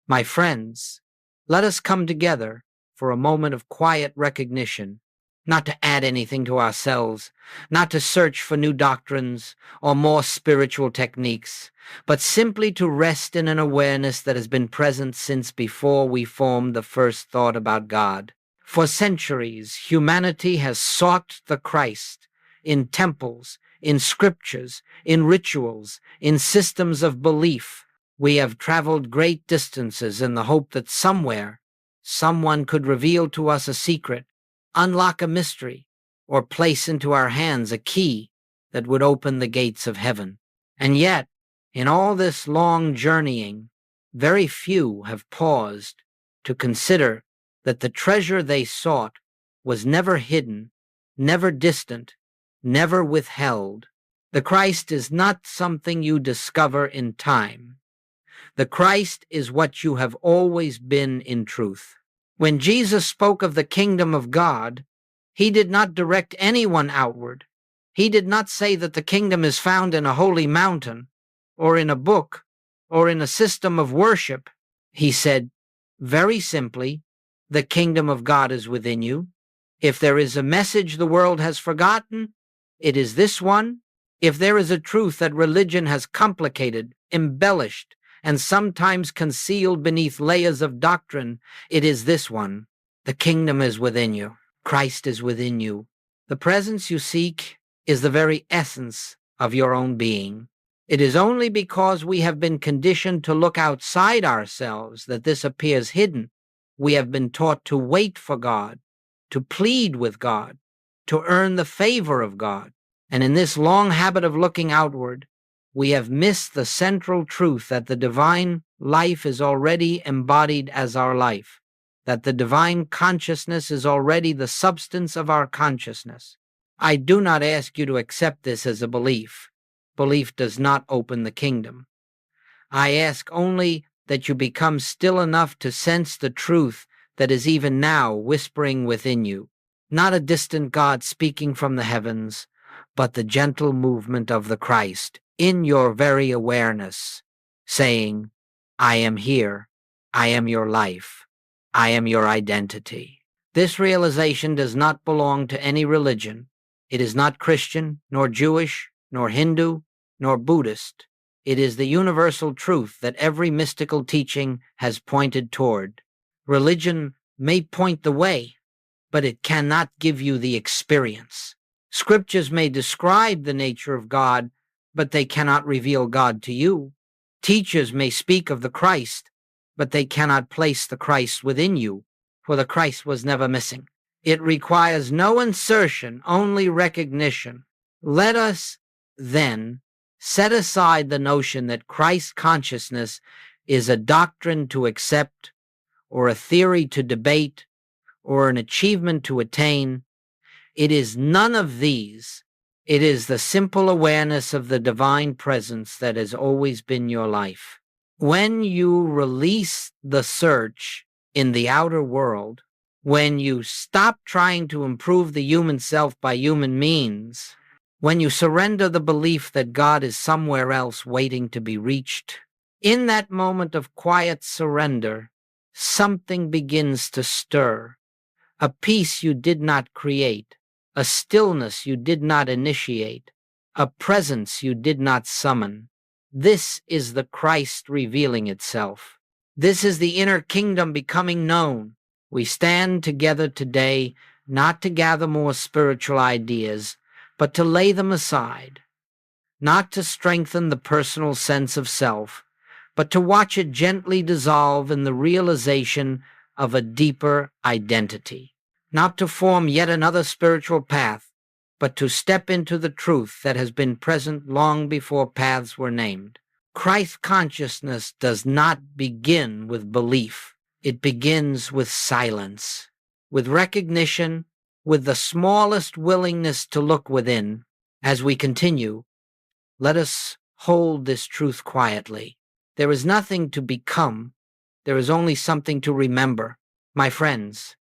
My friends, let us come together for a moment of quiet recognition, not to add anything to ourselves, not to search for new doctrines or more spiritual techniques, but simply to rest in an awareness that has been present since before we formed the first thought about God. For centuries, humanity has sought the Christ in temples, in scriptures, in rituals, in systems of belief. We have traveled great distances in the hope that somewhere, someone could reveal to us a secret, unlock a mystery, or place into our hands a key that would open the gates of heaven. And yet, in all this long journeying, very few have paused to consider that the treasure they sought was never hidden, never distant, never withheld. The Christ is not something you discover in time. The Christ is what you have always been in truth. When Jesus spoke of the kingdom of God, he did not direct anyone outward. He did not say that the kingdom is found in a holy mountain, or in a book, or in a system of worship. He said, very simply, the kingdom of God is within you. If there is a message the world has forgotten, it is this one. If there is a truth that religion has complicated, embellished, and sometimes concealed beneath layers of doctrine, it is this one. The kingdom is within you. Christ is within you. The presence you seek is the very essence of your own being. It is only because we have been conditioned to look outside ourselves that this appears hidden. We have been taught to wait for God, to plead with God, to earn the favor of God. And in this long habit of looking outward, we have missed the central truth that the divine life is already embodied as our life, that the divine consciousness is already the substance of our consciousness. I do not ask you to accept this as a belief. Belief does not open the kingdom. I ask only that you become still enough to sense the truth that is even now whispering within you, not a distant God speaking from the heavens, but the gentle movement of the Christ in your very awareness, saying, I am here, I am your life, I am your identity. This realization does not belong to any religion. It is not Christian, nor Jewish, nor Hindu, nor Buddhist. It is the universal truth that every mystical teaching has pointed toward. Religion may point the way, but it cannot give you the experience. Scriptures may describe the nature of God, but they cannot reveal God to you. Teachers may speak of the Christ, but they cannot place the Christ within you, for the Christ was never missing. It requires no insertion, only recognition. Let us, then, set aside the notion that Christ consciousness is a doctrine to accept, or a theory to debate, or an achievement to attain. It is none of these. It is the simple awareness of the divine presence that has always been your life. When you release the search in the outer world, when you stop trying to improve the human self by human means, when you surrender the belief that God is somewhere else waiting to be reached, in that moment of quiet surrender, something begins to stir, a peace you did not create, a stillness you did not initiate, a presence you did not summon. This is the Christ revealing itself. This is the inner kingdom becoming known. We stand together today not to gather more spiritual ideas, but to lay them aside, not to strengthen the personal sense of self, but to watch it gently dissolve in the realization of a deeper identity, not to form yet another spiritual path, but to step into the truth that has been present long before paths were named. Christ consciousness does not begin with belief. It begins with silence, with recognition, with the smallest willingness to look within. As we continue, let us hold this truth quietly. There is nothing to become. There is only something to remember. My friends,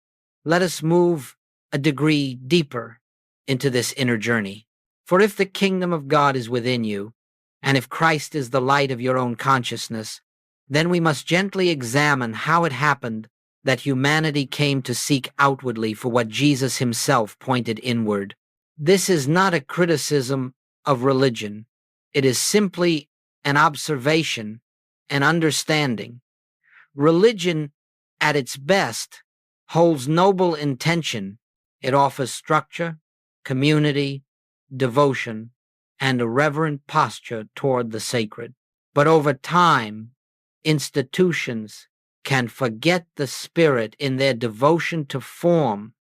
let us move a degree deeper into this inner journey. For if the kingdom of God is within you, and if Christ is the light of your own consciousness, then we must gently examine how it happened that humanity came to seek outwardly for what Jesus himself pointed inward. This is not a criticism of religion. It is simply an observation, an understanding. Religion, at its best, holds noble intention. It offers structure, community, devotion, and a reverent posture toward the sacred. But over time, institutions can forget the spirit in their devotion to form,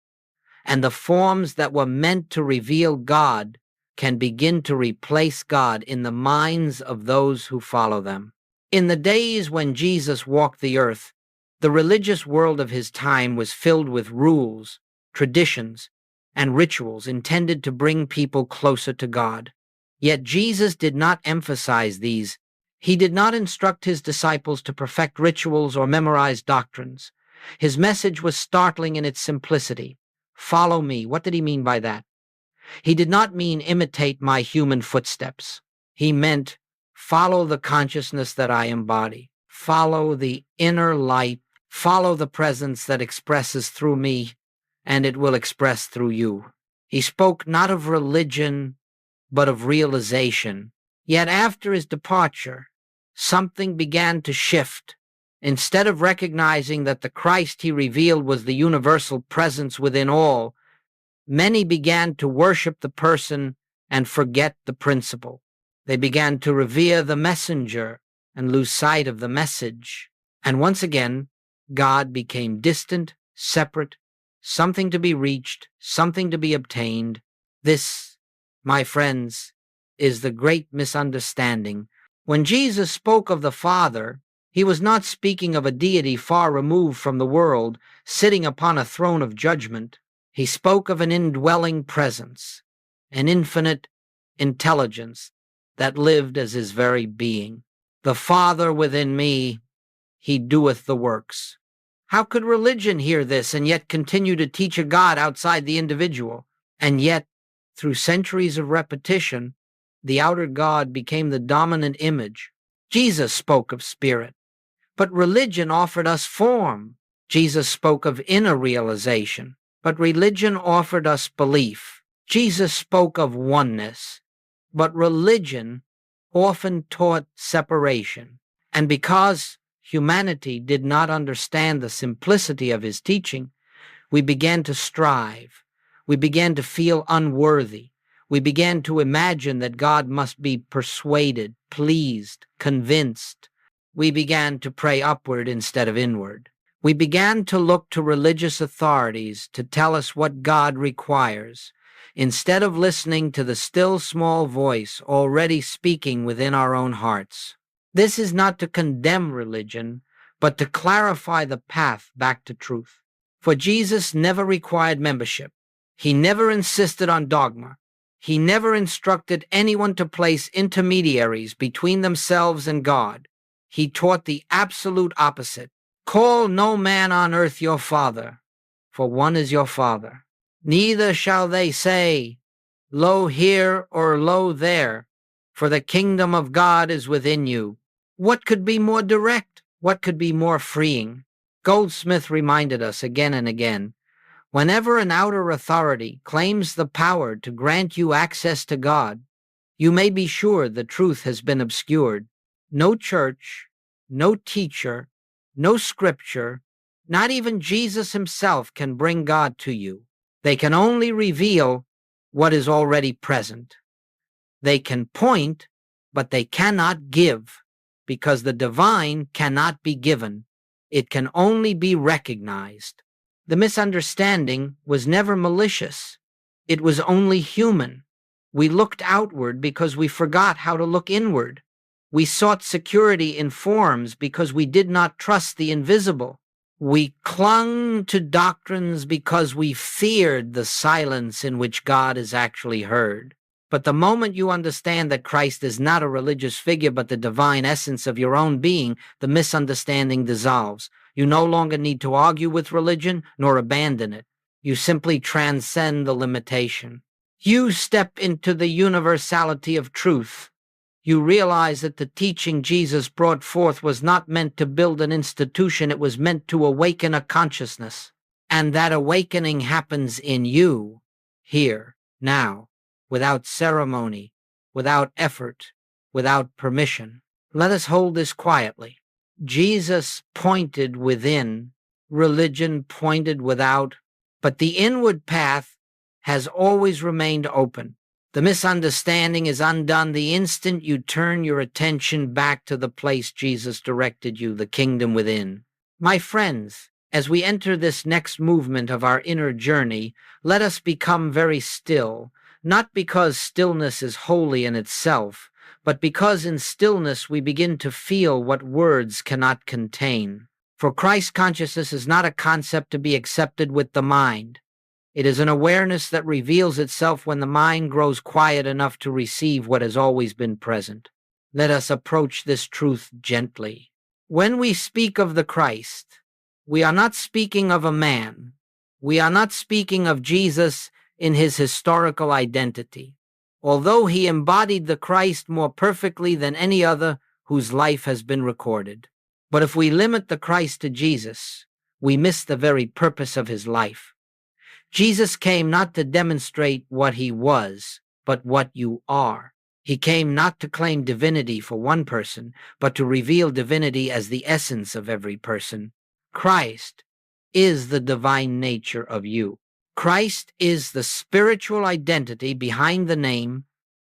and the forms that were meant to reveal God can begin to replace God in the minds of those who follow them. In the days when Jesus walked the earth, the religious world of his time was filled with rules, traditions, and rituals intended to bring people closer to God. Yet Jesus did not emphasize these. He did not instruct his disciples to perfect rituals or memorize doctrines. His message was startling in its simplicity. Follow me. What did he mean by that? He did not mean imitate my human footsteps. He meant follow the consciousness that I embody. Follow the inner light. Follow the presence that expresses through me, and it will express through you. He spoke not of religion, but of realization. Yet after his departure, something began to shift. Instead of recognizing that the Christ he revealed was the universal presence within all, many began to worship the person and forget the principle. They began to revere the messenger and lose sight of the message. And once again, God became distant, separate, something to be reached, something to be obtained. This, my friends, is the great misunderstanding. When Jesus spoke of the Father, he was not speaking of a deity far removed from the world, sitting upon a throne of judgment. He spoke of an indwelling presence, an infinite intelligence that lived as his very being. The Father within me, he doeth the works. How could religion hear this and yet continue to teach a God outside the individual? And yet, through centuries of repetition, the outer God became the dominant image. Jesus spoke of spirit, but religion offered us form. Jesus spoke of inner realization, but religion offered us belief. Jesus spoke of oneness, but religion often taught separation. And because humanity did not understand the simplicity of his teaching, we began to strive. We began to feel unworthy. We began to imagine that God must be persuaded, pleased, convinced. We began to pray upward instead of inward. We began to look to religious authorities to tell us what God requires, instead of listening to the still small voice already speaking within our own hearts. This is not to condemn religion, but to clarify the path back to truth. For Jesus never required membership. He never insisted on dogma. He never instructed anyone to place intermediaries between themselves and God. He taught the absolute opposite. Call no man on earth your father, for one is your Father. Neither shall they say, Lo here or lo there, for the kingdom of God is within you. What could be more direct? What could be more freeing? Goldsmith reminded us again and again, whenever an outer authority claims the power to grant you access to God, you may be sure the truth has been obscured. No church, no teacher, no scripture, not even Jesus himself can bring God to you. They can only reveal what is already present. They can point, but they cannot give, because the divine cannot be given. It can only be recognized. The misunderstanding was never malicious. It was only human. We looked outward because we forgot how to look inward. We sought security in forms because we did not trust the invisible. We clung to doctrines because we feared the silence in which God is actually heard. But the moment you understand that Christ is not a religious figure but the divine essence of your own being, the misunderstanding dissolves. You no longer need to argue with religion nor abandon it. You simply transcend the limitation. You step into the universality of truth. You realize that the teaching Jesus brought forth was not meant to build an institution, it was meant to awaken a consciousness. And that awakening happens in you, here, now, without ceremony, without effort, without permission. Let us hold this quietly. Jesus pointed within, religion pointed without, but the inward path has always remained open. The misunderstanding is undone the instant you turn your attention back to the place Jesus directed you, the kingdom within. My friends, as we enter this next movement of our inner journey, let us become very still, not because stillness is holy in itself, but because in stillness we begin to feel what words cannot contain. For Christ consciousness is not a concept to be accepted with the mind. It is an awareness that reveals itself when the mind grows quiet enough to receive what has always been present. Let us approach this truth gently. When we speak of the Christ, we are not speaking of a man. We are not speaking of Jesus in his historical identity, although he embodied the Christ more perfectly than any other whose life has been recorded. But if we limit the Christ to Jesus, we miss the very purpose of his life. Jesus came not to demonstrate what he was, but what you are. He came not to claim divinity for one person, but to reveal divinity as the essence of every person. Christ is the divine nature of you. Christ is the spiritual identity behind the name,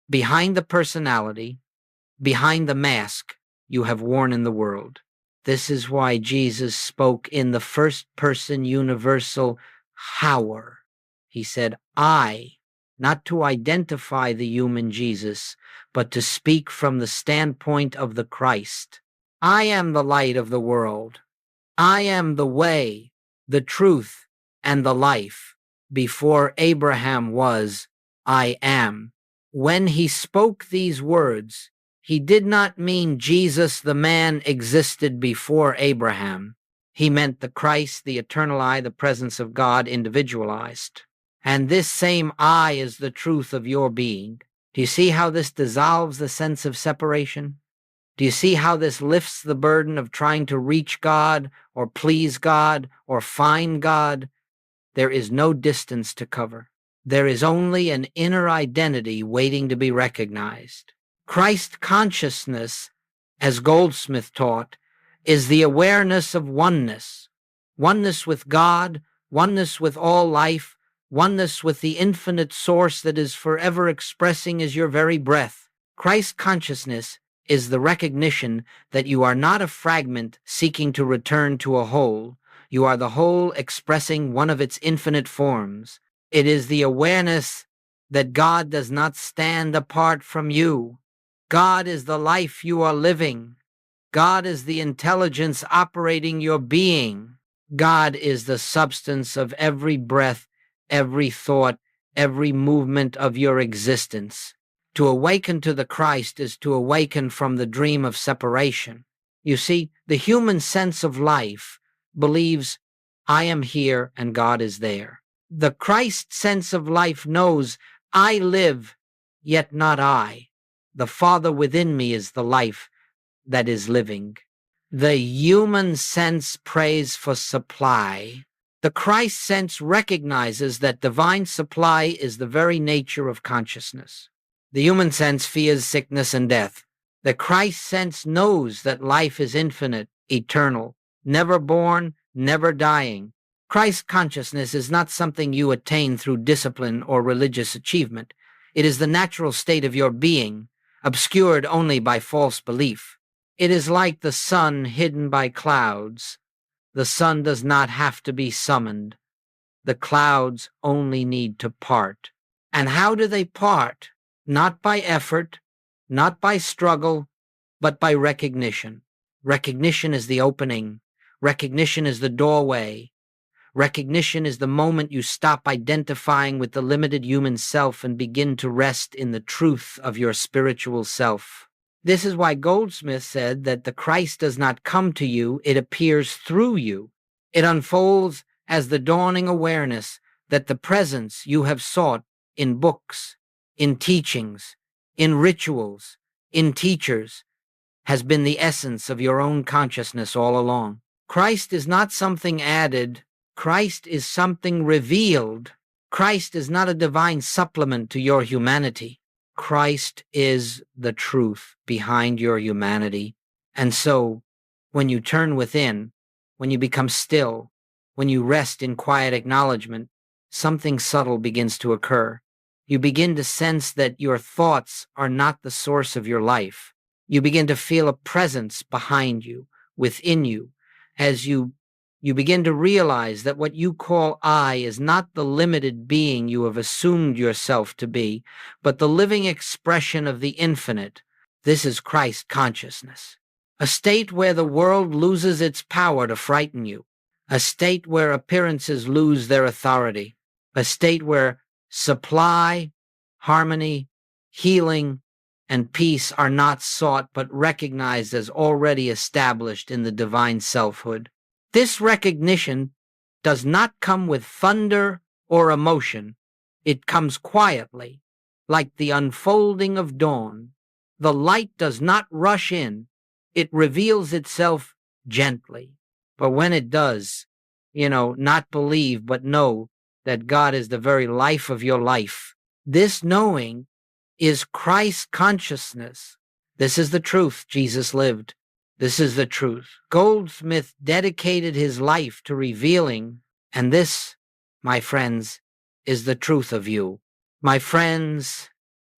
behind the personality, behind the mask you have worn in the world. This is why Jesus spoke in the first-person universal hour. He said, I, not to identify the human Jesus, but to speak from the standpoint of the Christ. I am the light of the world. I am the way, the truth, and the life. Before Abraham was, I am. When he spoke these words, he did not mean Jesus the man existed before Abraham. He meant the Christ, the eternal I, the presence of God individualized. And this same I is the truth of your being. Do you see how this dissolves the sense of separation? Do you see how this lifts the burden of trying to reach God or please God or find God? There is no distance to cover. There is only an inner identity waiting to be recognized. Christ consciousness, as Goldsmith taught, is the awareness of oneness. Oneness with God, oneness with all life, oneness with the infinite source that is forever expressing as your very breath. Christ consciousness is the recognition that you are not a fragment seeking to return to a whole. You are the whole expressing one of its infinite forms. It is the awareness that God does not stand apart from you. God is the life you are living. God is the intelligence operating your being. God is the substance of every breath, every thought, every movement of your existence. To awaken to the Christ is to awaken from the dream of separation. You see, the human sense of life believes, I am here and God is there. The Christ sense of life knows, I live, yet not I. The Father within me is the life that is living. The human sense prays for supply. The Christ sense recognizes that divine supply is the very nature of consciousness. The human sense fears sickness and death. The Christ sense knows that life is infinite, eternal, never born, never dying. Christ consciousness is not something you attain through discipline or religious achievement. It is the natural state of your being, obscured only by false belief. It is like the sun hidden by clouds. The sun does not have to be summoned. The clouds only need to part. And how do they part? Not by effort, not by struggle, but by recognition. Recognition is the opening. Recognition is the doorway. Recognition is the moment you stop identifying with the limited human self and begin to rest in the truth of your spiritual self. This is why Goldsmith said that the Christ does not come to you, it appears through you. It unfolds as the dawning awareness that the presence you have sought in books, in teachings, in rituals, in teachers, has been the essence of your own consciousness all along. Christ is not something added. Christ is something revealed. Christ is not a divine supplement to your humanity. Christ is the truth behind your humanity. And so, when you turn within, when you become still, when you rest in quiet acknowledgement, something subtle begins to occur. You begin to sense that your thoughts are not the source of your life. You begin to feel a presence behind you, within you, as you begin to realize that what you call I is not the limited being you have assumed yourself to be, but the living expression of the infinite. This is Christ consciousness. A state where the world loses its power to frighten you. A state where appearances lose their authority. A state where supply, harmony, healing, and peace are not sought but recognized as already established in the divine selfhood. This recognition does not come with thunder or emotion. It comes quietly, like the unfolding of dawn. The light does not rush in. It reveals itself gently. But when it does, not believe but know that God is the very life of your life. This knowing is Christ consciousness. This is the truth Jesus lived. This is the truth. Goldsmith dedicated his life to revealing, and this, my friends, is the truth of you. My friends,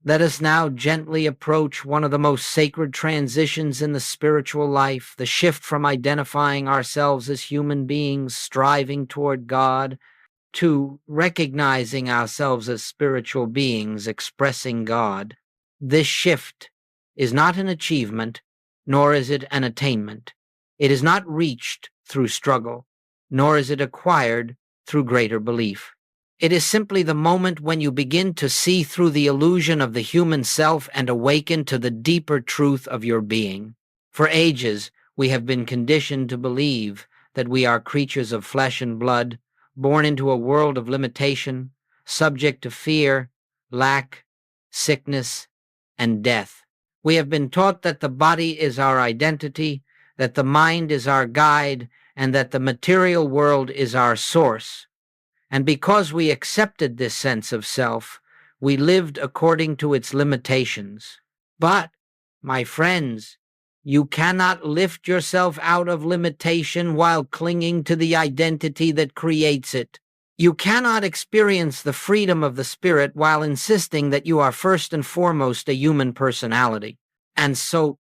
let us now gently approach one of the most sacred transitions in the spiritual life, the shift from identifying ourselves as human beings striving toward God to recognizing ourselves as spiritual beings expressing God. This shift is not an achievement, nor is it an attainment. It is not reached through struggle, nor is it acquired through greater belief. It is simply the moment when you begin to see through the illusion of the human self and awaken to the deeper truth of your being. For ages, we have been conditioned to believe that we are creatures of flesh and blood, born into a world of limitation, subject to fear, lack, sickness, and death. We have been taught that the body is our identity, that the mind is our guide, and that the material world is our source. And because we accepted this sense of self, we lived according to its limitations. But, my friends, you cannot lift yourself out of limitation while clinging to the identity that creates it. You cannot experience the freedom of the spirit while insisting that you are first and foremost a human personality. And so,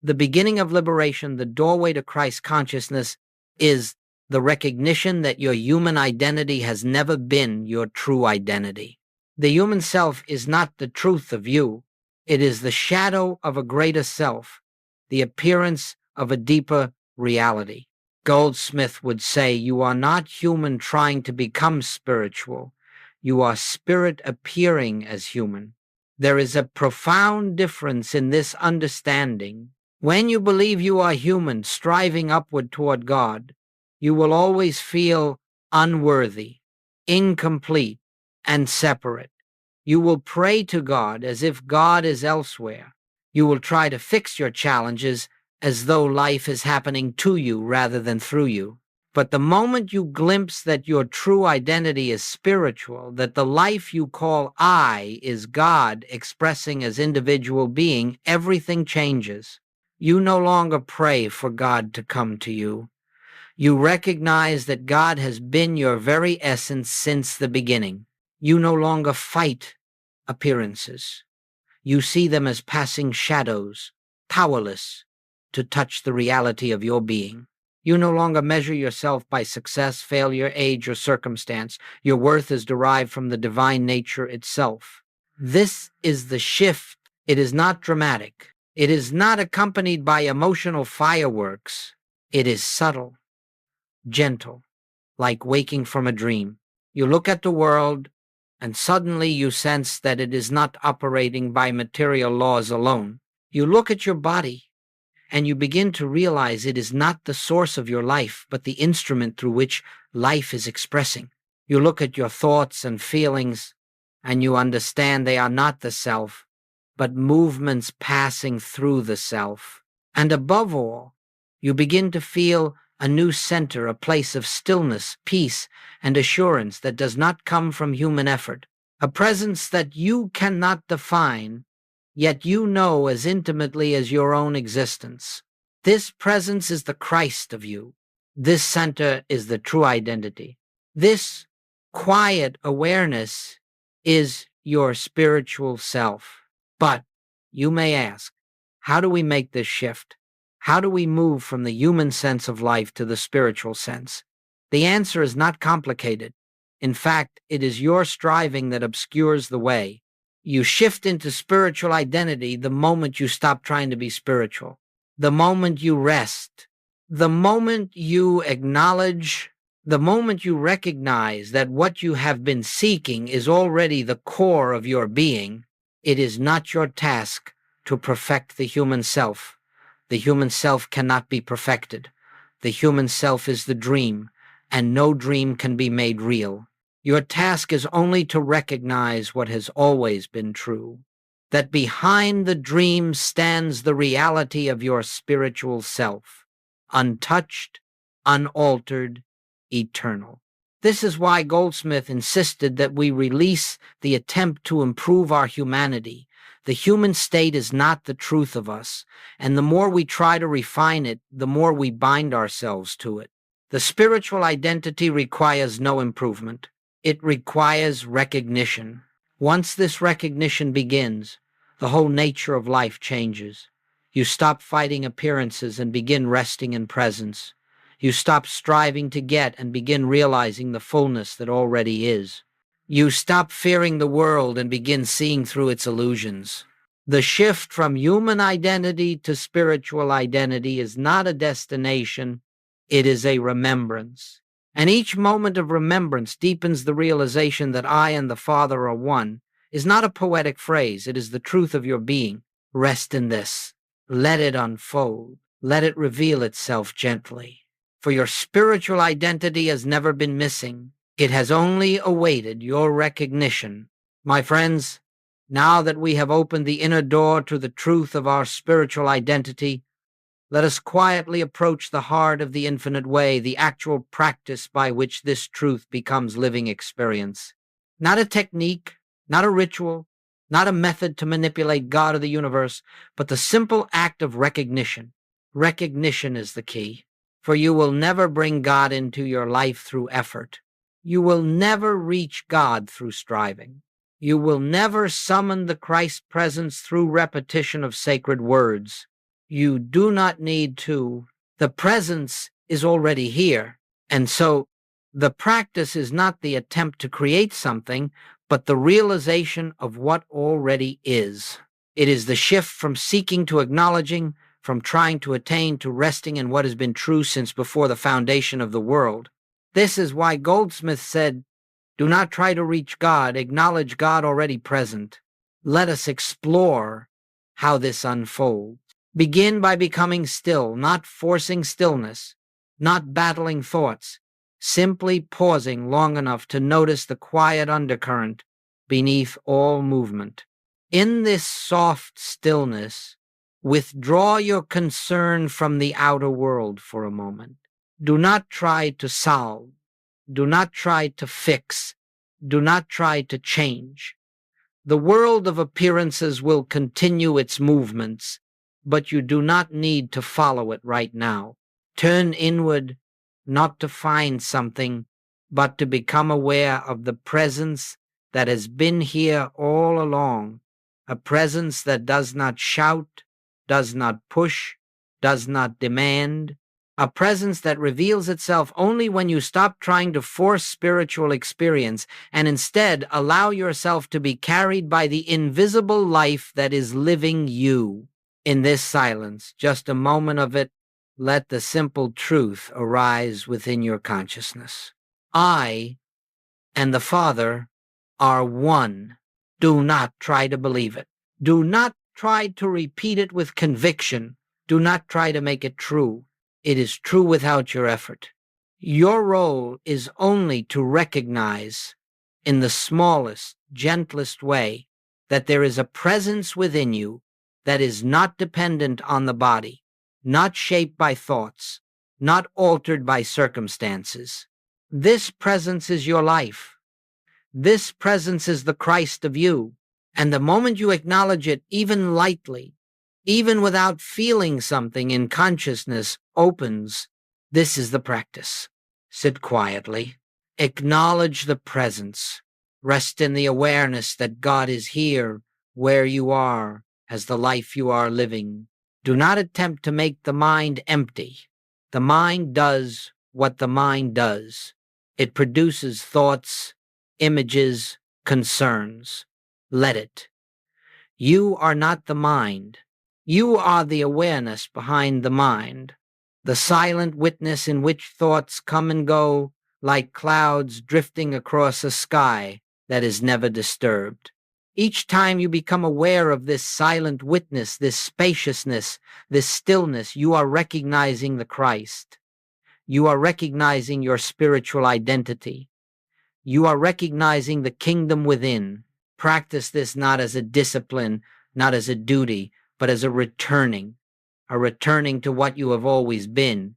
the beginning of liberation, the doorway to Christ consciousness, is the recognition that your human identity has never been your true identity. The human self is not the truth of you. It is the shadow of a greater self, the appearance of a deeper reality. Goldsmith would say, you are not human trying to become spiritual. You are spirit appearing as human. There is a profound difference in this understanding. When you believe you are human, striving upward toward God, you will always feel unworthy, incomplete, and separate. You will pray to God as if God is elsewhere. You will try to fix your challenges as though life is happening to you rather than through you. But the moment you glimpse that your true identity is spiritual, that the life you call I is God expressing as individual being, everything changes. You no longer pray for God to come to you. You recognize that God has been your very essence since the beginning. You no longer fight appearances. You see them as passing shadows, powerless to touch the reality of your being. You no longer measure yourself by success, failure, age, or circumstance. Your worth is derived from the divine nature itself. This is the shift. It is not dramatic. It is not accompanied by emotional fireworks. It is subtle, gentle, like waking from a dream. You look at the world, and suddenly you sense that it is not operating by material laws alone. You look at your body, and you begin to realize it is not the source of your life, but the instrument through which life is expressing. You look at your thoughts and feelings, and you understand they are not the self, but movements passing through the self. And above all, you begin to feel a new center, a place of stillness, peace, and assurance that does not come from human effort, a presence that you cannot define, yet you know as intimately as your own existence. This presence is the Christ of you. This center is the true identity. This quiet awareness is your spiritual self. But you may ask, how do we make this shift? How do we move from the human sense of life to the spiritual sense? The answer is not complicated. In fact, it is your striving that obscures the way. You shift into spiritual identity the moment you stop trying to be spiritual, the moment you rest, the moment you acknowledge, the moment you recognize that what you have been seeking is already the core of your being. It is not your task to perfect the human self. The human self cannot be perfected. The human self is the dream, and no dream can be made real. Your task is only to recognize what has always been true, that behind the dream stands the reality of your spiritual self, untouched, unaltered, eternal. This is why Goldsmith insisted that we release the attempt to improve our humanity. The human state is not the truth of us, and the more we try to refine it, the more we bind ourselves to it. The spiritual identity requires no improvement. It requires recognition. Once this recognition begins, the whole nature of life changes. You stop fighting appearances and begin resting in presence. You stop striving to get and begin realizing the fullness that already is. You stop fearing the world and begin seeing through its illusions. The shift from human identity to spiritual identity is not a destination, it is a remembrance. And each moment of remembrance deepens the realization that I and the Father are one. Is not a poetic phrase, it is the truth of your being. Rest in this. Let it unfold. Let it reveal itself gently. For your spiritual identity has never been missing. It has only awaited your recognition. My friends, now that we have opened the inner door to the truth of our spiritual identity, let us quietly approach the heart of the infinite way, the actual practice by which this truth becomes living experience. Not a technique, not a ritual, not a method to manipulate God or the universe, but the simple act of recognition. Recognition is the key. For you will never bring God into your life through effort. You will never reach God through striving. You will never summon the Christ presence through repetition of sacred words. You do not need to. The presence is already here. And so the practice is not the attempt to create something, but the realization of what already is. It is the shift from seeking to acknowledging, from trying to attain to resting in what has been true since before the foundation of the world. This is why Goldsmith said, "Do not try to reach God, acknowledge God already present." Let us explore how this unfolds. Begin by becoming still, not forcing stillness, not battling thoughts, simply pausing long enough to notice the quiet undercurrent beneath all movement. In this soft stillness, withdraw your concern from the outer world for a moment. Do not try to solve. Do not try to fix. Do not try to change. The world of appearances will continue its movements, but you do not need to follow it right now. Turn inward, not to find something, but to become aware of the presence that has been here all along, a presence that does not shout, does not push, does not demand, a presence that reveals itself only when you stop trying to force spiritual experience and instead allow yourself to be carried by the invisible life that is living you. In this silence, just a moment of it, let the simple truth arise within your consciousness. I and the Father are one. Do not try to believe it. Do not try to repeat it with conviction. Do not try to make it true. It is true without your effort. Your role is only to recognize in the smallest, gentlest way that there is a presence within you that is not dependent on the body, not shaped by thoughts, not altered by circumstances. This presence is your life. This presence is the Christ of you. And the moment you acknowledge it, even lightly, even without feeling something in consciousness, opens. This is the practice. Sit quietly. Acknowledge the presence. Rest in the awareness that God is here, where you are, as the life you are living. Do not attempt to make the mind empty. The mind does what the mind does. It produces thoughts, images, concerns. Let it. You are not the mind. You are the awareness behind the mind, the silent witness in which thoughts come and go like clouds drifting across a sky that is never disturbed. Each time you become aware of this silent witness, this spaciousness, this stillness, you are recognizing the Christ. You are recognizing your spiritual identity. You are recognizing the kingdom within. Practice this not as a discipline, not as a duty, but as a returning to what you have always been,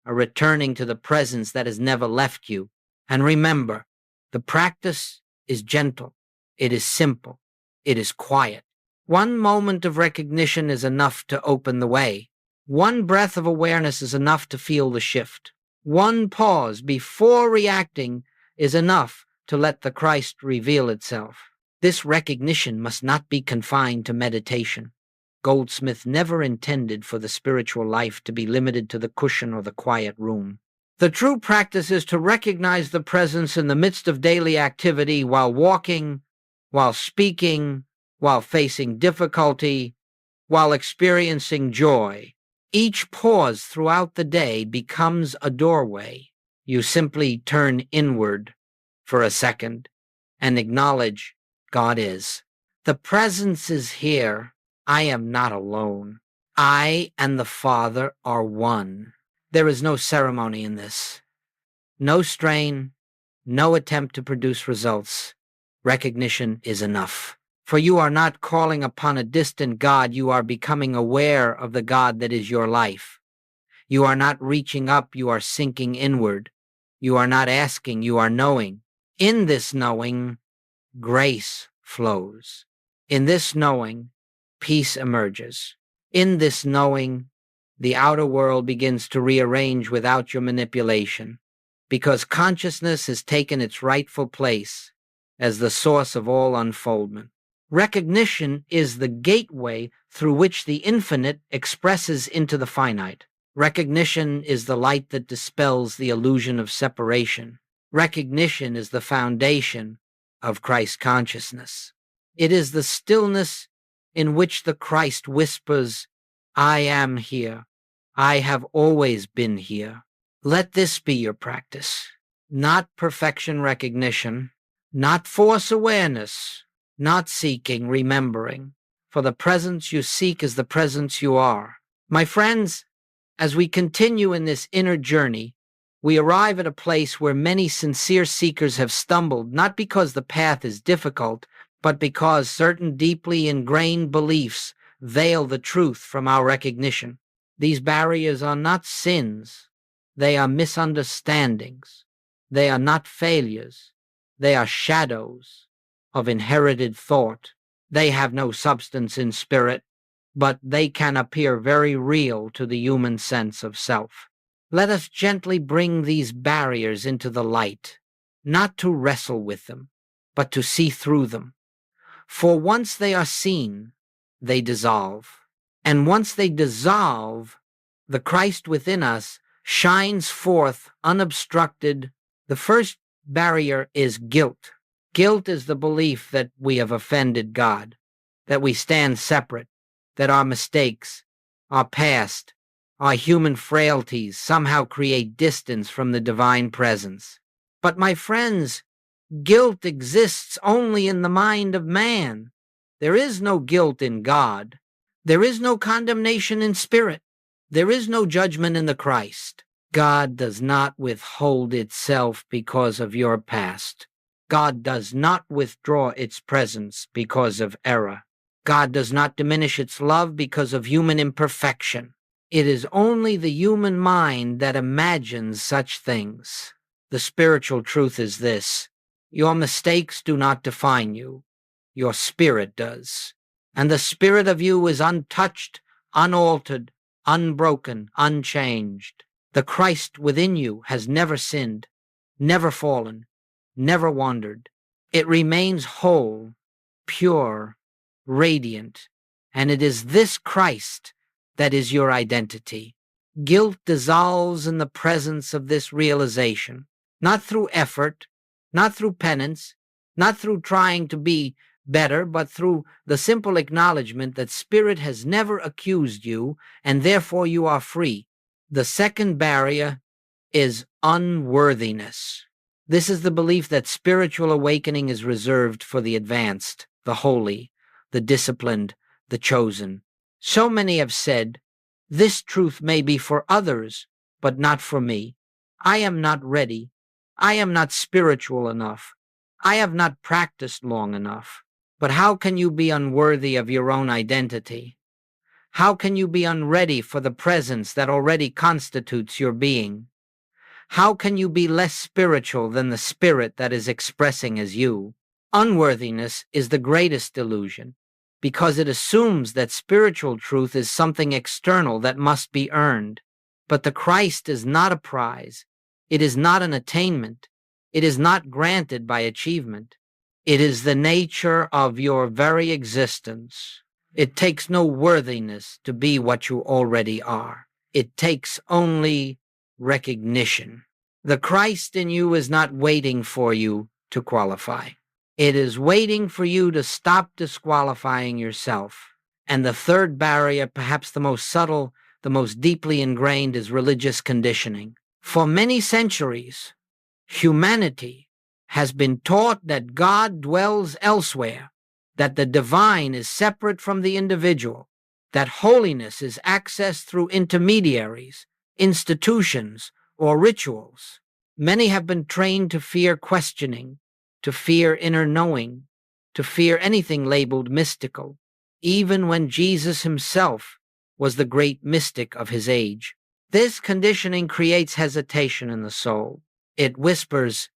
a returning to the presence that has never left you. And remember, the practice is gentle, it is simple, it is quiet. One moment of recognition is enough to open the way. One breath of awareness is enough to feel the shift. One pause before reacting is enough to let the Christ reveal itself. This recognition must not be confined to meditation. Goldsmith never intended for the spiritual life to be limited to the cushion or the quiet room. The true practice is to recognize the presence in the midst of daily activity, while walking, while speaking, while facing difficulty, while experiencing joy. Each pause throughout the day becomes a doorway. You simply turn inward for a second and acknowledge God is. The presence is here. I am not alone. I and the Father are one. There is no ceremony in this. No strain, no attempt to produce results. Recognition is enough. For you are not calling upon a distant God, you are becoming aware of the God that is your life. You are not reaching up, you are sinking inward. You are not asking, you are knowing. In this knowing, grace flows. In this knowing, peace emerges. In this knowing, the outer world begins to rearrange without your manipulation, because consciousness has taken its rightful place as the source of all unfoldment. Recognition is the gateway through which the infinite expresses into the finite. Recognition is the light that dispels the illusion of separation. Recognition is the foundation of Christ consciousness. It is the stillness in which the Christ whispers, I am here. I have always been here. Let this be your practice. Not perfection recognition, not force awareness, not seeking, remembering. For the presence you seek is the presence you are. My friends, as we continue in this inner journey, we arrive at a place where many sincere seekers have stumbled, not because the path is difficult, but because certain deeply ingrained beliefs veil the truth from our recognition. These barriers are not sins. They are misunderstandings. They are not failures. They are shadows of inherited thought. They have no substance in spirit, but they can appear very real to the human sense of self. Let us gently bring these barriers into the light, not to wrestle with them, but to see through them. For once they are seen, they dissolve. And once they dissolve, the Christ within us shines forth unobstructed. The first barrier is guilt. Guilt is the belief that we have offended God, that we stand separate, that our mistakes, our past, our human frailties somehow create distance from the divine presence. But my friends, guilt exists only in the mind of man. There is no guilt in God. There is no condemnation in spirit. There is no judgment in the Christ. God does not withhold itself because of your past. God does not withdraw its presence because of error. God does not diminish its love because of human imperfection. It is only the human mind that imagines such things. The spiritual truth is this: your mistakes do not define you. Your spirit does. And the spirit of you is untouched, unaltered, unbroken, unchanged. The Christ within you has never sinned, never fallen, never wandered. It remains whole, pure, radiant, and it is this Christ that is your identity. Guilt dissolves in the presence of this realization, not through effort, not through penance, not through trying to be better, but through the simple acknowledgement that Spirit has never accused you, and therefore you are free. The second barrier is unworthiness. This is the belief that spiritual awakening is reserved for the advanced, the holy, the disciplined, the chosen. So many have said, "This truth may be for others, but not for me. I am not ready. I am not spiritual enough. I have not practiced long enough." But how can you be unworthy of your own identity? How can you be unready for the presence that already constitutes your being? How can you be less spiritual than the spirit that is expressing as you? Unworthiness is the greatest illusion, because it assumes that spiritual truth is something external that must be earned. But the Christ is not a prize. It is not an attainment. It is not granted by achievement. It is the nature of your very existence. It takes no worthiness to be what you already are. It takes only recognition. The Christ in you is not waiting for you to qualify. It is waiting for you to stop disqualifying yourself. And the third barrier, perhaps the most subtle, the most deeply ingrained, is religious conditioning. For many centuries, humanity has been taught that God dwells elsewhere, that the divine is separate from the individual, that holiness is accessed through intermediaries, institutions, or rituals. Many have been trained to fear questioning, to fear inner knowing, to fear anything labeled mystical, even when Jesus himself was the great mystic of his age. This conditioning creates hesitation in the soul. It whispers,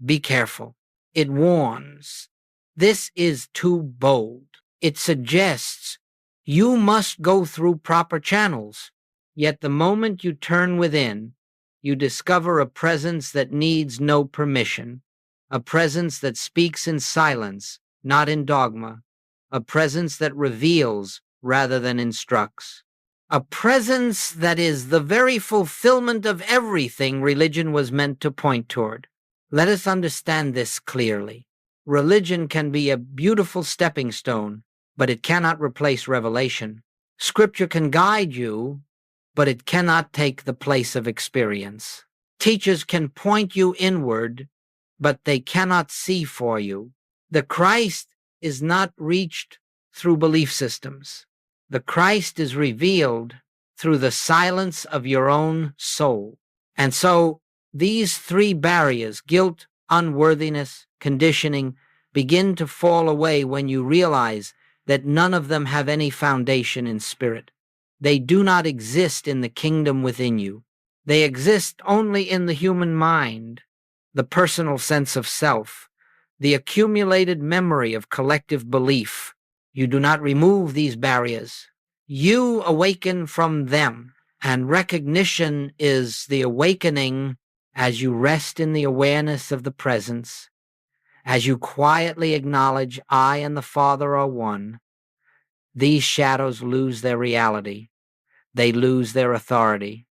"Be careful." It warns, "This is too bold." It suggests, "You must go through proper channels." Yet the moment you turn within, you discover a presence that needs no permission, a presence that speaks in silence, not in dogma, a presence that reveals rather than instructs, a presence that is the very fulfillment of everything religion was meant to point toward. Let us understand this clearly. Religion can be a beautiful stepping stone, but it cannot replace revelation. Scripture can guide you, but it cannot take the place of experience. Teachers can point you inward, but they cannot see for you. The Christ is not reached through belief systems. The Christ is revealed through the silence of your own soul. And so these three barriers, guilt, unworthiness, conditioning, begin to fall away when you realize that none of them have any foundation in spirit. They do not exist in the kingdom within you. They exist only in the human mind, the personal sense of self, the accumulated memory of collective belief. You do not remove these barriers. You awaken from them, and recognition is the awakening as you rest in the awareness of the presence, as you quietly acknowledge I and the Father are one. These shadows lose their reality. They lose their authority.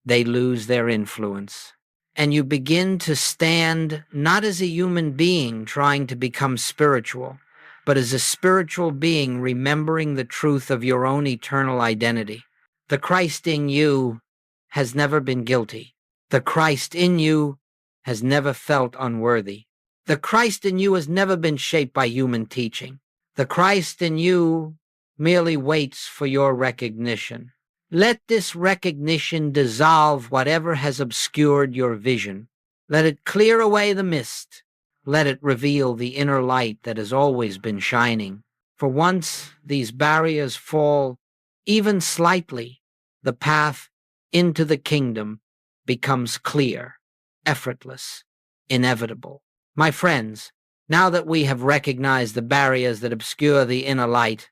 They lose their influence. And you begin to stand not as a human being trying to become spiritual, but as a spiritual being remembering the truth of your own eternal identity. The Christ in you has never been guilty. The Christ in you has never felt unworthy. The Christ in you has never been shaped by human teaching. The Christ in you merely waits for your recognition. Let this recognition dissolve whatever has obscured your vision. Let it clear away the mist. let it reveal the inner light that has always been shining. For once these barriers fall, even slightly, the path into the kingdom becomes clear, effortless, inevitable. My friends, now that we have recognized the barriers that obscure the inner light,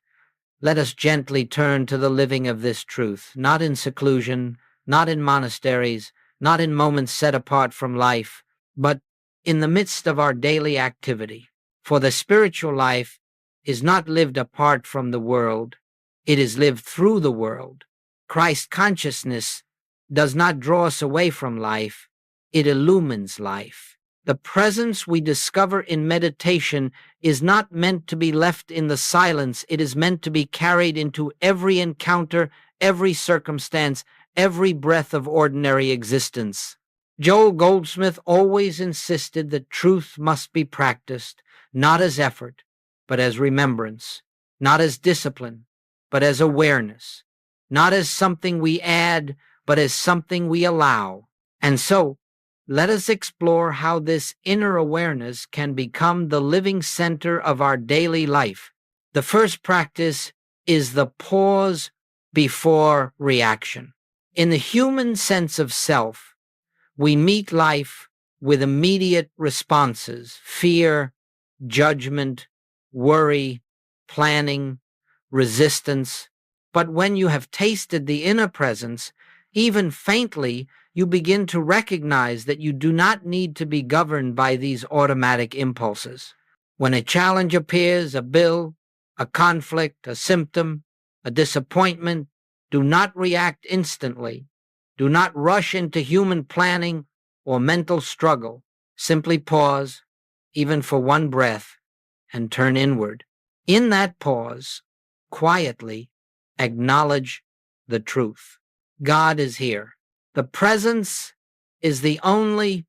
let us gently turn to the living of this truth, not in seclusion, not in monasteries, not in moments set apart from life, but in the midst of our daily activity. For the spiritual life is not lived apart from the world, it is lived through the world. Christ consciousness does not draw us away from life, it illumines life. The presence we discover in meditation is not meant to be left in the silence. It is meant to be carried into every encounter, every circumstance, every breath of ordinary existence. Joel Goldsmith always insisted that truth must be practiced, not as effort, but as remembrance, not as discipline, but as awareness, not as something we add, but as something we allow. And so, let us explore how this inner awareness can become the living center of our daily life. The first practice is the pause before reaction. In the human sense of self, we meet life with immediate responses: fear, judgment, worry, planning, resistance. But when you have tasted the inner presence, even faintly, you begin to recognize that you do not need to be governed by these automatic impulses. When a challenge appears, a bill, a conflict, a symptom, a disappointment, do not react instantly. Do not rush into human planning or mental struggle. Simply pause, even for one breath, and turn inward. In that pause, quietly acknowledge the truth. God is here. The presence is the only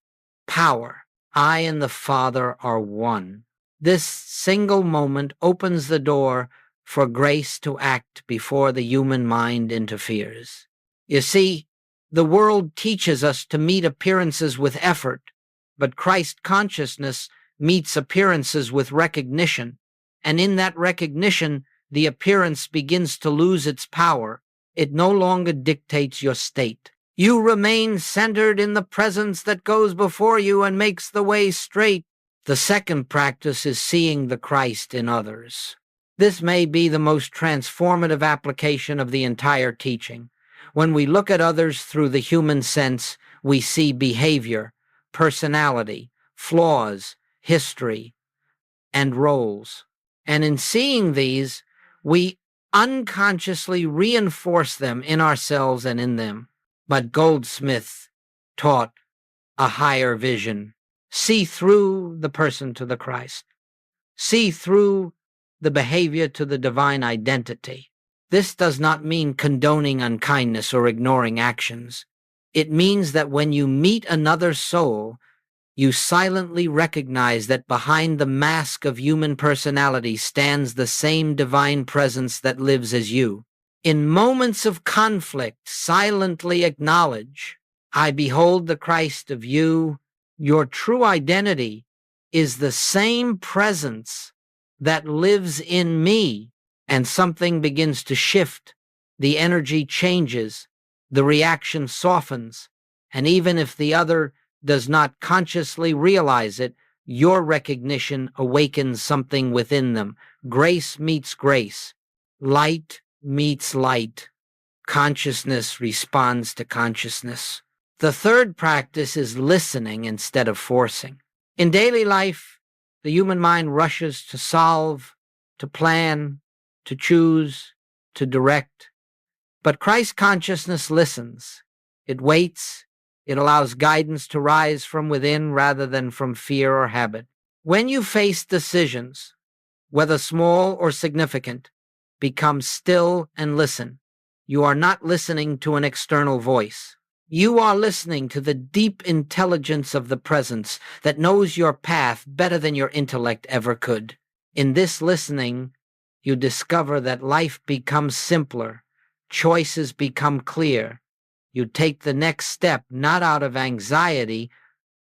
power. I and the Father are one. This single moment opens the door for grace to act before the human mind interferes. You see, the world teaches us to meet appearances with effort, but Christ consciousness meets appearances with recognition, and in that recognition, the appearance begins to lose its power. It no longer dictates your state. You remain centered in the presence that goes before you and makes the way straight. The second practice is seeing the Christ in others. This may be the most transformative application of the entire teaching. When we look at others through the human sense, we see behavior, personality, flaws, history, and roles. And in seeing these, we unconsciously reinforce them in ourselves and in them. But Goldsmith taught a higher vision. See through the person to the Christ. See through the behavior to the divine identity. This does not mean condoning unkindness or ignoring actions. It means that when you meet another soul, you silently recognize that behind the mask of human personality stands the same divine presence that lives as you. In moments of conflict, silently acknowledge, I behold the Christ of you. Your true identity is the same presence that lives in me, and something begins to shift. The energy changes, the reaction softens, and even if the other does not consciously realize it, your recognition awakens something within them. Grace meets grace. Light meets light. Consciousness responds to consciousness. The third practice is listening instead of forcing. In daily life, the human mind rushes to solve, to plan, to choose, to direct. But Christ consciousness listens. It waits. It allows guidance to rise from within rather than from fear or habit. When you face decisions, whether small or significant, become still and listen. You are not listening to an external voice. You are listening to the deep intelligence of the presence that knows your path better than your intellect ever could. In this listening, you discover that life becomes simpler, choices become clear. You take the next step not out of anxiety,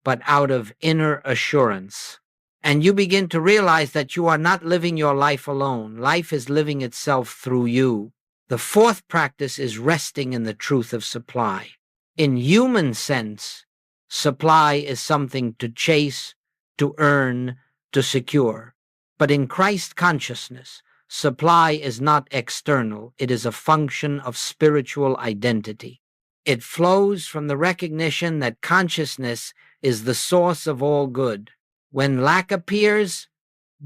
but out of inner assurance. And you begin to realize that you are not living your life alone. Life is living itself through you. The fourth practice is resting in the truth of supply. In human sense, supply is something to chase, to earn, to secure. But in Christ consciousness, supply is not external. It is a function of spiritual identity. It flows from the recognition that consciousness is the source of all good. When lack appears,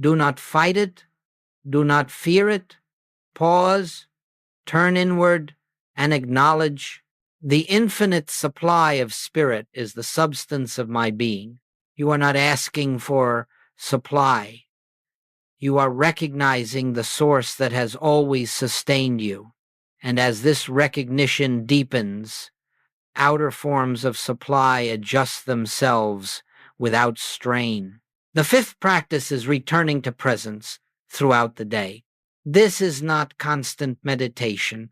do not fight it, do not fear it. Pause, turn inward, and acknowledge the infinite supply of spirit is the substance of my being. You are not asking for supply. You are recognizing the source that has always sustained you. And as this recognition deepens, outer forms of supply adjust themselves without strain. The fifth practice is returning to presence throughout the day. This is not constant meditation.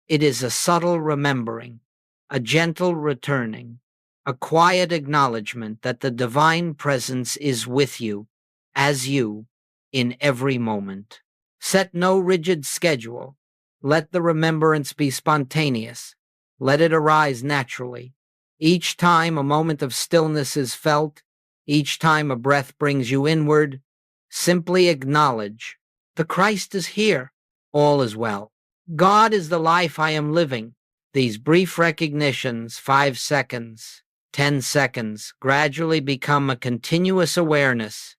It is a subtle remembering, a gentle returning, a quiet acknowledgement that the divine presence is with you, as you, in every moment. Set no rigid schedule. Let the remembrance be spontaneous. Let it arise naturally. Each time a moment of stillness is felt, each time a breath brings you inward, simply acknowledge, the Christ is here, all is well. God is the life I am living. These brief recognitions, 5 seconds, 10 seconds, gradually become a continuous awareness,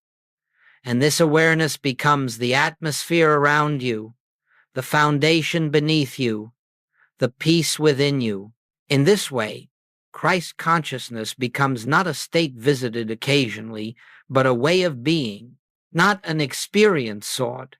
and this awareness becomes the atmosphere around you, the foundation beneath you, the peace within you. In this way, Christ consciousness becomes not a state visited occasionally, but a way of being, not an experience sought,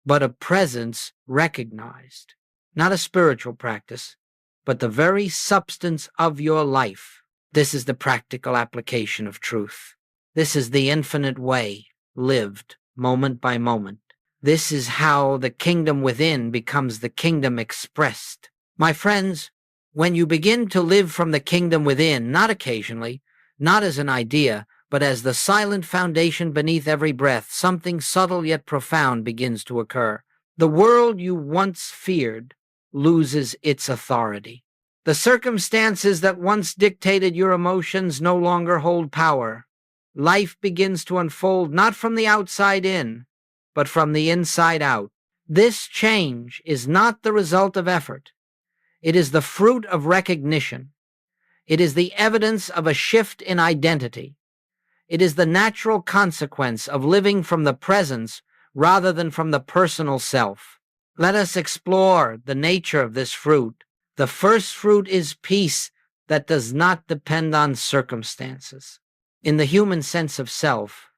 but a presence recognized, not a spiritual practice, but the very substance of your life. This is the practical application of truth. This is the infinite way, lived moment by moment. This is how the kingdom within becomes the kingdom expressed. My friends, when you begin to live from the kingdom within, not occasionally, not as an idea, but as the silent foundation beneath every breath, something subtle yet profound begins to occur. The world you once feared loses its authority. The circumstances that once dictated your emotions no longer hold power. Life begins to unfold not from the outside in, but from the inside out. This change is not the result of effort. It is the fruit of recognition. It is the evidence of a shift in identity. It is the natural consequence of living from the presence rather than from the personal self. Let us explore the nature of this fruit. The first fruit is peace that does not depend on circumstances. In the human sense of self,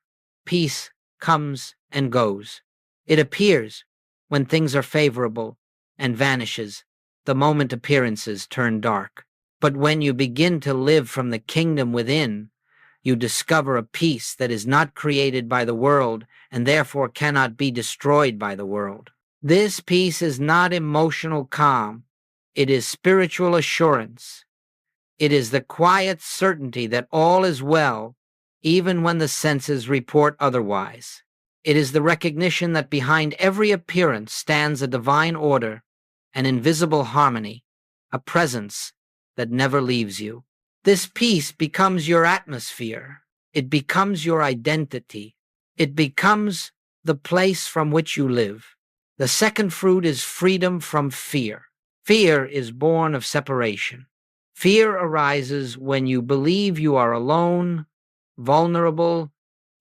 peace comes and goes. It appears when things are favorable and vanishes the moment appearances turn dark. But when you begin to live from the kingdom within, you discover a peace that is not created by the world and therefore cannot be destroyed by the world. This peace is not emotional calm. It is spiritual assurance. It is the quiet certainty that all is well, even when the senses report otherwise. It is the recognition that behind every appearance stands a divine order, an invisible harmony, a presence that never leaves you. This peace becomes your atmosphere. It becomes your identity. It becomes the place from which you live. The second fruit is freedom from fear. Fear is born of separation. Fear arises when you believe you are alone, vulnerable,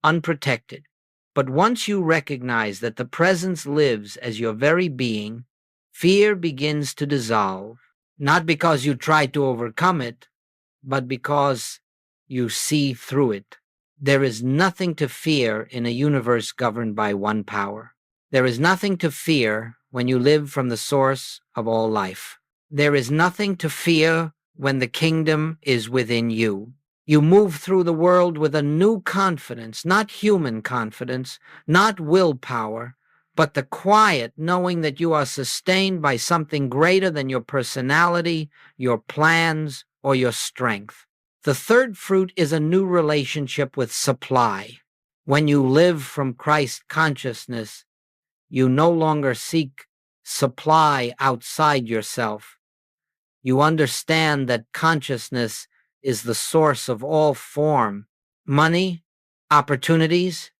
unprotected. But once you recognize that the presence lives as your very being, fear begins to dissolve, not because you try to overcome it, but because you see through it. There is nothing to fear in a universe governed by one power. There is nothing to fear when you live from the source of all life. There is nothing to fear when the kingdom is within you. You move through the world with a new confidence, not human confidence, not willpower, but the quiet knowing that you are sustained by something greater than your personality, your plans, or your strength. The third fruit is a new relationship with supply. When you live from Christ consciousness, you no longer seek supply outside yourself. You understand that consciousness is the source of all form. Money, opportunities,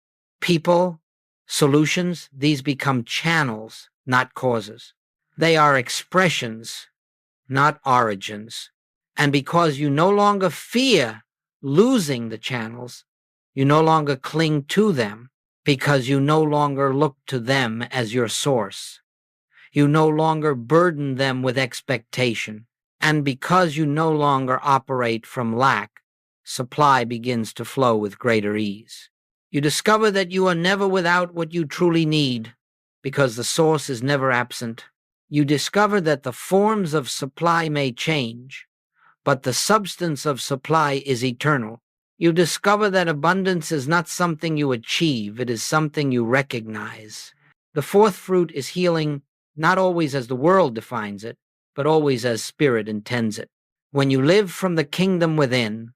people, solutions, these become channels, not causes. They are expressions, not origins. And because you no longer fear losing the channels, you no longer cling to them, because you no longer look to them as your source. You no longer burden them with expectation. And because you no longer operate from lack, supply begins to flow with greater ease. You discover that you are never without what you truly need, because the source is never absent. You discover that the forms of supply may change, but the substance of supply is eternal. You discover that abundance is not something you achieve, it is something you recognize. The fourth fruit is healing, not always as the world defines it, but always as spirit intends it. When you live from the kingdom within,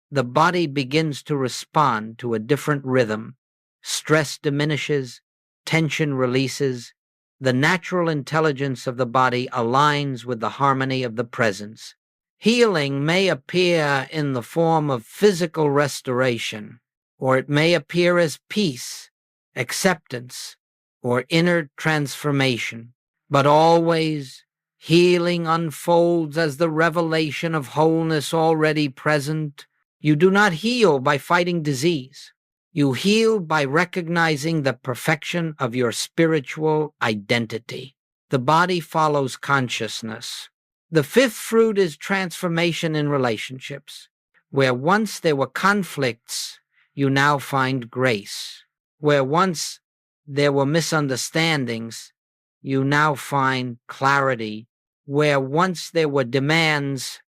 the body begins to respond to a different rhythm. Stress diminishes, tension releases, the natural intelligence of the body aligns with the harmony of the presence. Healing may appear in the form of physical restoration, or it may appear as peace, acceptance, or inner transformation, but always healing unfolds as the revelation of wholeness already present. You do not heal by fighting disease. You heal by recognizing the perfection of your spiritual identity. The body follows consciousness. The fifth fruit is transformation in relationships. Where once there were conflicts, you now find grace. Where once there were misunderstandings, you now find clarity. Where once there were demands,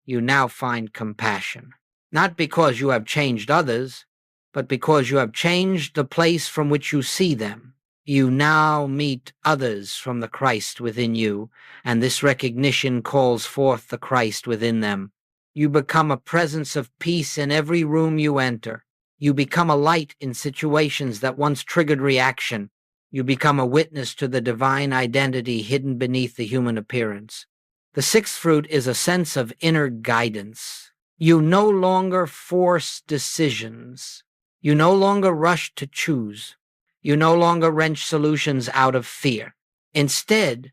you now find compassion. Not because you have changed others, but because you have changed the place from which you see them. You now meet others from the Christ within you, and this recognition calls forth the Christ within them. You become a presence of peace in every room you enter. You become a light in situations that once triggered reaction. You become a witness to the divine identity hidden beneath the human appearance. The sixth fruit is a sense of inner guidance. You no longer force decisions. You no longer rush to choose. You no longer wrench solutions out of fear. Instead,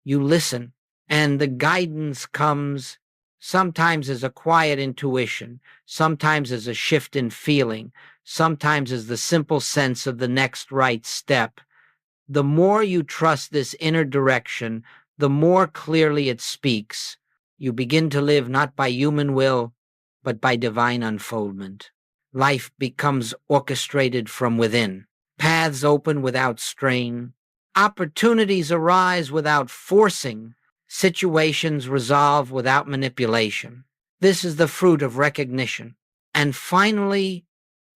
you listen, and the guidance comes sometimes as a quiet intuition, sometimes as a shift in feeling, sometimes as the simple sense of the next right step. The more you trust this inner direction, the more clearly it speaks. You begin to live not by human will, but by divine unfoldment. Life becomes orchestrated from within. Paths open without strain. Opportunities arise without forcing. Situations resolve without manipulation. This is the fruit of recognition. And finally,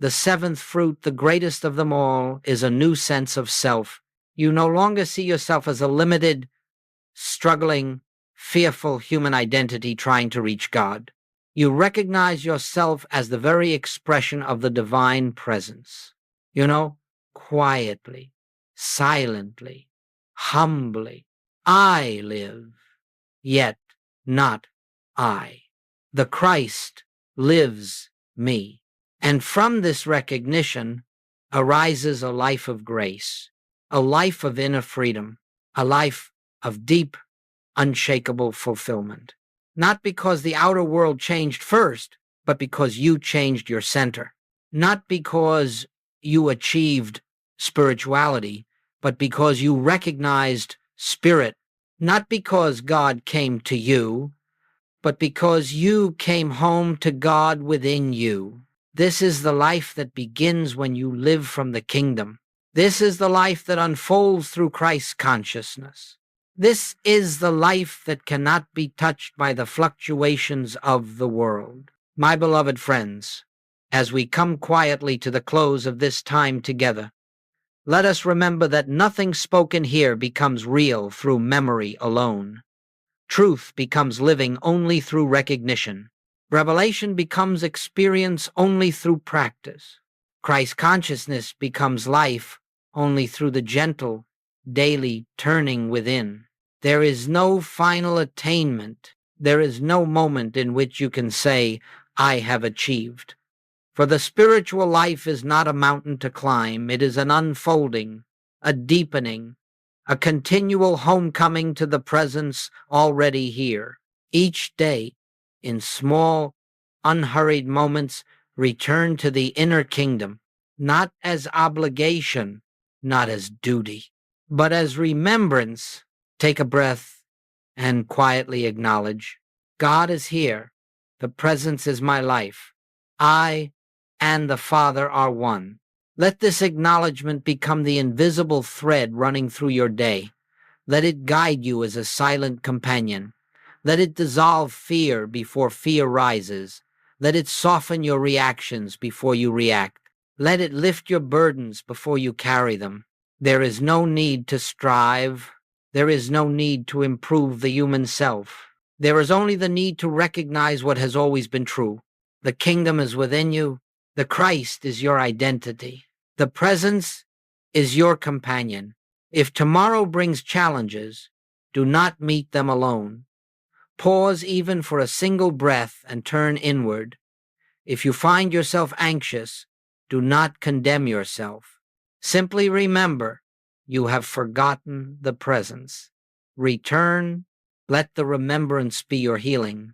the seventh fruit, the greatest of them all, is a new sense of self. You no longer see yourself as a limited, struggling, fearful human identity trying to reach God. You recognize yourself as the very expression of the divine presence. Quietly, silently, humbly. I live, yet not I. The Christ lives me. And from this recognition arises a life of grace, a life of inner freedom, a life of deep, unshakable fulfillment. Not because the outer world changed first, but because you changed your center. Not because you achieved spirituality, but because you recognized spirit. Not because God came to you, but because you came home to God within you. This is the life that begins when you live from the kingdom. This is the life that unfolds through Christ's consciousness. This is the life that cannot be touched by the fluctuations of the world. My beloved friends, as we come quietly to the close of this time together, let us remember that nothing spoken here becomes real through memory alone. Truth becomes living only through recognition. Revelation becomes experience only through practice. Christ consciousness becomes life only through the gentle, daily turning within. There is no final attainment. There is no moment in which you can say, I have achieved. For the spiritual life is not a mountain to climb. It is an unfolding, a deepening, a continual homecoming to the presence already here. Each day, in small, unhurried moments, return to the inner kingdom, not as obligation, not as duty, but as remembrance. Take a breath and quietly acknowledge, God is here. The presence is my life. I and the Father are one. Let this acknowledgement become the invisible thread running through your day. Let it guide you as a silent companion. Let it dissolve fear before fear rises. Let it soften your reactions before you react. Let it lift your burdens before you carry them. There is no need to strive. There is no need to improve the human self. There is only the need to recognize what has always been true. The kingdom is within you. The Christ is your identity. The presence is your companion. If tomorrow brings challenges, do not meet them alone. Pause even for a single breath and turn inward. If you find yourself anxious, do not condemn yourself. Simply remember, you have forgotten the presence. Return. Let the remembrance be your healing.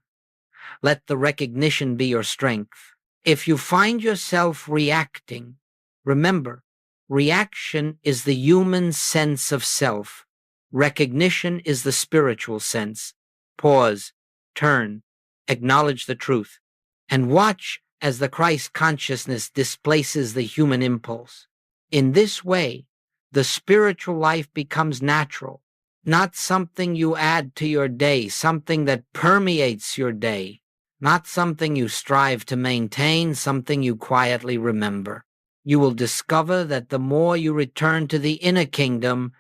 Let the recognition be your strength. If you find yourself reacting, remember, reaction is the human sense of self. Recognition is the spiritual sense. Pause, turn, acknowledge the truth, and watch as the Christ consciousness displaces the human impulse. In this way, the spiritual life becomes natural, not something you add to your day, something that permeates your day, not something you strive to maintain, something you quietly remember. You will discover that the more you return to the inner kingdom,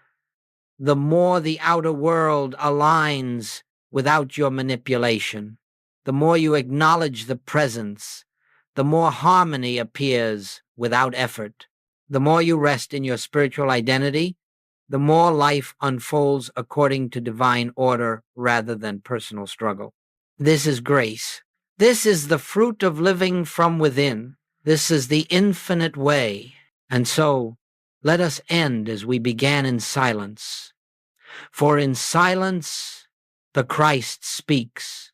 the more the outer world aligns without your manipulation. The more you acknowledge the presence, the more harmony appears without effort. The more you rest in your spiritual identity, the more life unfolds according to divine order rather than personal struggle. This is grace. This is the fruit of living from within. This is the infinite way. And so, let us end as we began in silence. For in silence, the Christ speaks.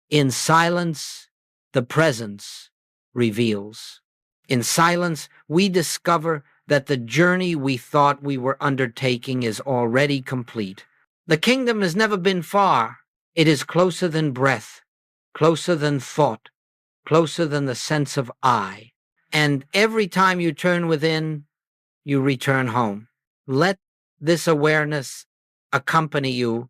In silence, the presence reveals. In silence, we discover that the journey we thought we were undertaking is already complete. The kingdom has never been far. It is closer than breath, closer than thought, closer than the sense of I. And every time you turn within, you return home. Let this awareness accompany you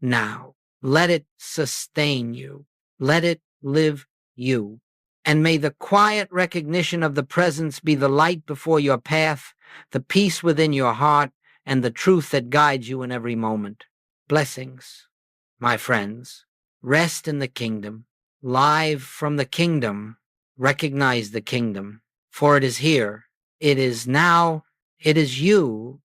now. Let it sustain you. Let it live you. And may the quiet recognition of the presence be the light before your path, the peace within your heart, and the truth that guides you in every moment. Blessings, my friends. Rest in the kingdom. Live from the kingdom. Recognize the kingdom. For it is here. It is now. It is you.